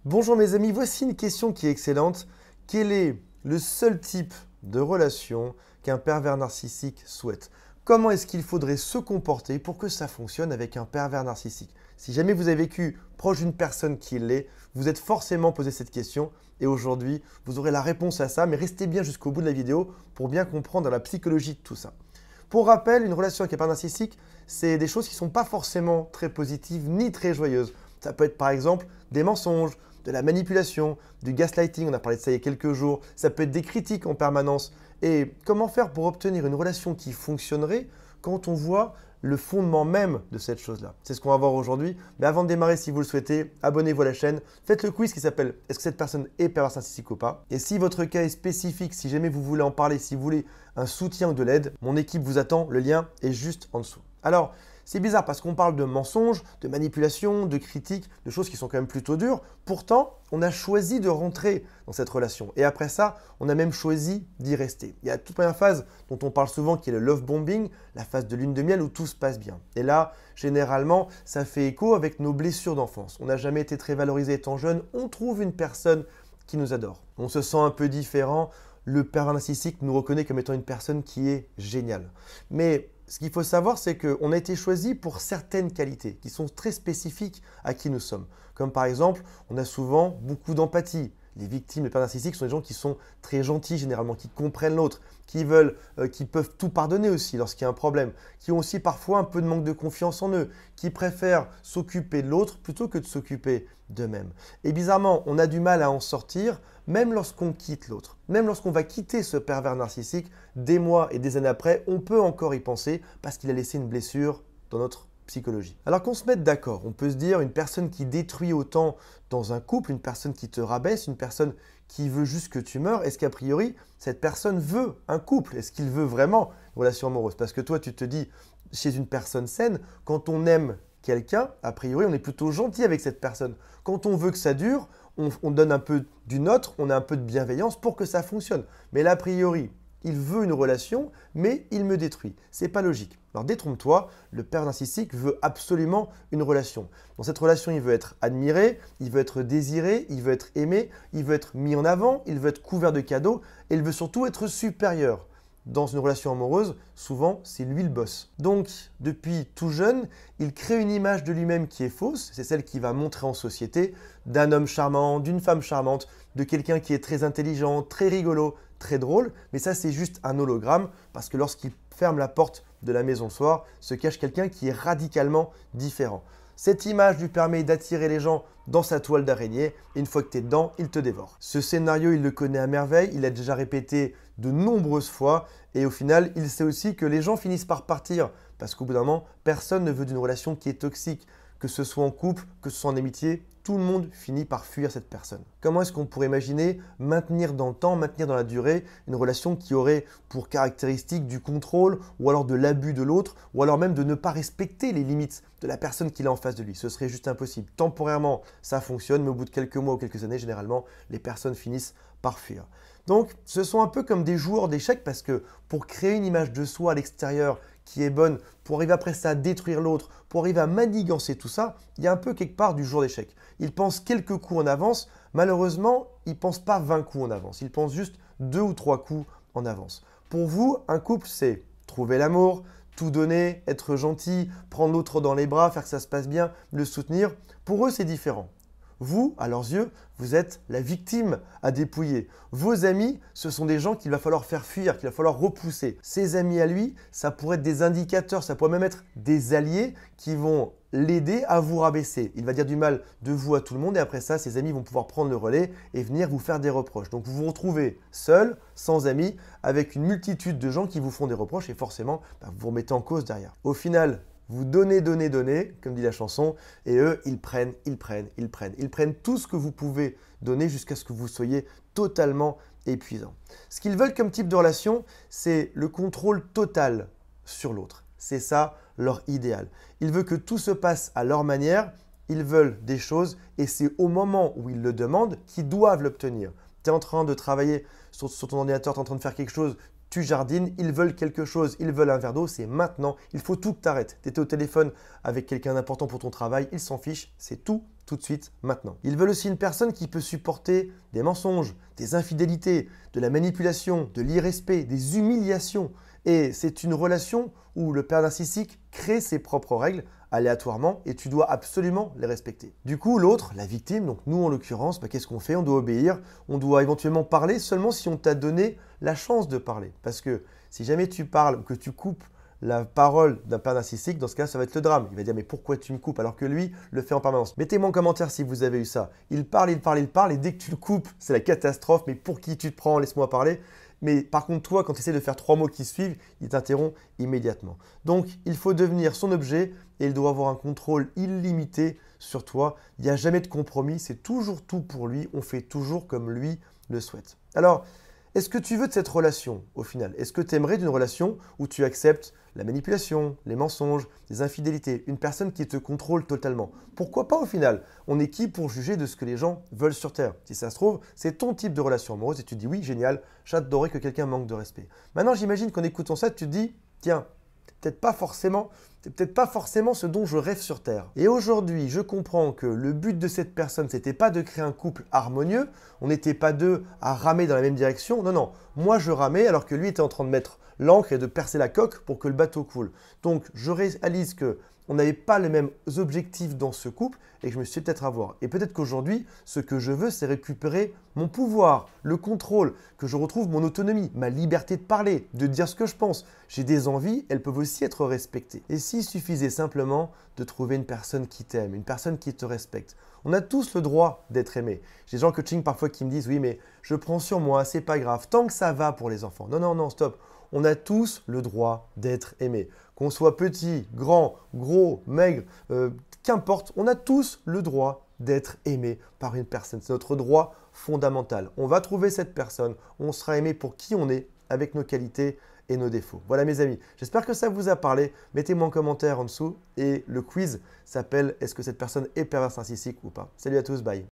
Bonjour mes amis, voici une question qui est excellente. Quel est le seul type de relation qu'un pervers narcissique souhaite? Comment est-ce qu'il faudrait se comporter pour que ça fonctionne avec un pervers narcissique? Si jamais vous avez vécu proche d'une personne qui l'est, vous êtes forcément posé cette question et aujourd'hui, vous aurez la réponse à ça, mais restez bien jusqu'au bout de la vidéo pour bien comprendre la psychologie de tout ça. Pour rappel, une relation avec un pervers narcissique, c'est des choses qui ne sont pas forcément très positives ni très joyeuses. Ça peut être par exemple des mensonges, de la manipulation, du gaslighting, on a parlé de ça il y a quelques jours, ça peut être des critiques en permanence. Et comment faire pour obtenir une relation qui fonctionnerait quand on voit le fondement même de cette chose-là? C'est ce qu'on va voir aujourd'hui. Mais avant de démarrer, si vous le souhaitez, abonnez-vous à la chaîne, faites le quiz qui s'appelle « Est-ce que cette personne est pervers narcissique ou pas ?» Et si votre cas est spécifique, si jamais vous voulez en parler, si vous voulez un soutien ou de l'aide, mon équipe vous attend, le lien est juste en dessous. Alors, c'est bizarre parce qu'on parle de mensonges, de manipulation, de critiques, de choses qui sont quand même plutôt dures. Pourtant, on a choisi de rentrer dans cette relation. Et après ça, on a même choisi d'y rester. Il y a la toute première phase dont on parle souvent qui est le love bombing, la phase de lune de miel où tout se passe bien. Et là, généralement, ça fait écho avec nos blessures d'enfance. On n'a jamais été très valorisé étant jeune. On trouve une personne qui nous adore. On se sent un peu différent. Le pervers narcissique nous reconnaît comme étant une personne qui est géniale. Mais ce qu'il faut savoir, c'est qu'on a été choisi pour certaines qualités qui sont très spécifiques à qui nous sommes. Comme par exemple, on a souvent beaucoup d'empathie. Les victimes de pervers narcissiques sont des gens qui sont très gentils généralement, qui comprennent l'autre, qui peuvent tout pardonner aussi lorsqu'il y a un problème, qui ont aussi parfois un peu de manque de confiance en eux, qui préfèrent s'occuper de l'autre plutôt que de s'occuper d'eux-mêmes. Et bizarrement, on a du mal à en sortir, même lorsqu'on quitte l'autre. Même lorsqu'on va quitter ce pervers narcissique, des mois et des années après, on peut encore y penser parce qu'il a laissé une blessure dans notre psychologie. Alors qu'on se mette d'accord, on peut se dire une personne qui détruit autant dans un couple, une personne qui te rabaisse, une personne qui veut juste que tu meurs, est-ce qu'a priori cette personne veut un couple? Est-ce qu'il veut vraiment une relation amoureuse? Parce que toi tu te dis, chez une personne saine, quand on aime quelqu'un, a priori on est plutôt gentil avec cette personne. Quand on veut que ça dure, on donne un peu du nôtre, on a un peu de bienveillance pour que ça fonctionne. Mais là, a priori, il veut une relation, mais il me détruit. C'est pas logique. Alors détrompe-toi, le pervers narcissique veut absolument une relation. Dans cette relation, il veut être admiré, il veut être désiré, il veut être aimé, il veut être mis en avant, il veut être couvert de cadeaux et il veut surtout être supérieur. Dans une relation amoureuse, souvent, c'est lui le boss. Donc, depuis tout jeune, il crée une image de lui-même qui est fausse, c'est celle qu'il va montrer en société, d'un homme charmant, d'une femme charmante, de quelqu'un qui est très intelligent, très rigolo, très drôle, mais ça c'est juste un hologramme parce que lorsqu'il ferme la porte de la maison le soir, se cache quelqu'un qui est radicalement différent. Cette image lui permet d'attirer les gens dans sa toile d'araignée et une fois que tu es dedans, il te dévore. Ce scénario, il le connaît à merveille, il l'a déjà répété de nombreuses fois et au final, il sait aussi que les gens finissent par partir parce qu'au bout d'un moment, personne ne veut d'une relation qui est toxique, que ce soit en couple, que ce soit en amitié, tout le monde finit par fuir cette personne. Comment est-ce qu'on pourrait imaginer maintenir dans le temps, maintenir dans la durée une relation qui aurait pour caractéristique du contrôle ou alors de l'abus de l'autre ou alors même de ne pas respecter les limites de la personne qu'il a en face de lui? Ce serait juste impossible. Temporairement, ça fonctionne, mais au bout de quelques mois ou quelques années, généralement, les personnes finissent par fuir. Donc, ce sont un peu comme des joueurs d'échecs parce que pour créer une image de soi à l'extérieur qui est bonne, pour arriver après ça à détruire l'autre, pour arriver à manigancer tout ça, il y a un peu quelque part du joueur d'échecs. Il pense quelques coups en avance, malheureusement, il ne pense pas 20 coups en avance, il pense juste 2 ou 3 coups en avance. Pour vous, un couple, c'est trouver l'amour, tout donner, être gentil, prendre l'autre dans les bras, faire que ça se passe bien, le soutenir. Pour eux, c'est différent. Vous, à leurs yeux, vous êtes la victime à dépouiller. Vos amis, ce sont des gens qu'il va falloir faire fuir, qu'il va falloir repousser. Ses amis à lui, ça pourrait être des indicateurs, ça pourrait même être des alliés qui vont l'aider à vous rabaisser. Il va dire du mal de vous à tout le monde et après ça, ses amis vont pouvoir prendre le relais et venir vous faire des reproches. Donc vous vous retrouvez seul, sans amis, avec une multitude de gens qui vous font des reproches et forcément, vous vous remettez en cause derrière. Au final, vous donnez, donnez, donnez, comme dit la chanson, et eux, ils prennent tout ce que vous pouvez donner jusqu'à ce que vous soyez totalement épuisant. Ce qu'ils veulent comme type de relation, c'est le contrôle total sur l'autre. C'est ça leur idéal. Ils veulent que tout se passe à leur manière, ils veulent des choses et c'est au moment où ils le demandent qu'ils doivent l'obtenir. Tu es en train de travailler sur ton ordinateur, tu es en train de faire quelque chose, tu jardines, ils veulent quelque chose, ils veulent un verre d'eau, c'est maintenant, il faut tout que tu arrêtes. Tu étais au téléphone avec quelqu'un d'important pour ton travail, ils s'en fichent, c'est tout tout de suite, maintenant. Ils veulent aussi une personne qui peut supporter des mensonges, des infidélités, de la manipulation, de l'irrespect, des humiliations. Et c'est une relation où le père narcissique crée ses propres règles aléatoirement et tu dois absolument les respecter. Du coup, l'autre, la victime, donc nous en l'occurrence, qu'est-ce qu'on fait? On doit obéir, on doit éventuellement parler seulement si on t'a donné la chance de parler. Parce que si jamais tu parles ou que tu coupes la parole d'un père narcissique, dans ce cas, ça va être le drame. Il va dire, mais pourquoi tu me coupes alors que lui le fait en permanence? Mettez-moi en commentaire si vous avez eu ça. Il parle, il parle, il parle, et dès que tu le coupes, c'est la catastrophe. Mais pour qui tu te prends? Laisse-moi parler. Mais par contre, toi, quand tu essaies de faire 3 mots qui suivent, il t'interrompt immédiatement. Donc, il faut devenir son objet et il doit avoir un contrôle illimité sur toi. Il n'y a jamais de compromis, c'est toujours tout pour lui. On fait toujours comme lui le souhaite. Alors, est-ce que tu veux de cette relation au final? Est-ce que tu aimerais d'une relation où tu acceptes la manipulation, les mensonges, les infidélités, une personne qui te contrôle totalement? Pourquoi pas au final? On est qui pour juger de ce que les gens veulent sur Terre? Si ça se trouve, c'est ton type de relation amoureuse et tu te dis oui, génial, j'adorerais que quelqu'un manque de respect. Maintenant, j'imagine qu'en écoutant ça, tu te dis, tiens, c'est peut-être pas forcément ce dont je rêve sur Terre. Et aujourd'hui, je comprends que le but de cette personne, c'était pas de créer un couple harmonieux, on n'était pas deux à ramer dans la même direction, non, non, moi je ramais alors que lui était en train de mettre l'ancre et de percer la coque pour que le bateau coule. Donc je réalise que on n'avait pas les mêmes objectifs dans ce couple et que je me suis peut-être à voir. Et peut-être qu'aujourd'hui, ce que je veux, c'est récupérer mon pouvoir, le contrôle, que je retrouve mon autonomie, ma liberté de parler, de dire ce que je pense. J'ai des envies, elles peuvent aussi être respectées. Et s'il suffisait simplement de trouver une personne qui t'aime, une personne qui te respecte. On a tous le droit d'être aimé. J'ai des gens en coaching parfois qui me disent « Oui, mais je prends sur moi, c'est pas grave, tant que ça va pour les enfants. » Non, non, non, stop. On a tous le droit d'être aimé. Qu'on soit petit, grand, gros, maigre, qu'importe, on a tous le droit d'être aimé par une personne. C'est notre droit fondamental. On va trouver cette personne, on sera aimé pour qui on est, avec nos qualités et nos défauts. Voilà mes amis, j'espère que ça vous a parlé. Mettez-moi en commentaire en dessous et le quiz s'appelle « Est-ce que cette personne est perverse narcissique ou pas ?» Salut à tous, bye.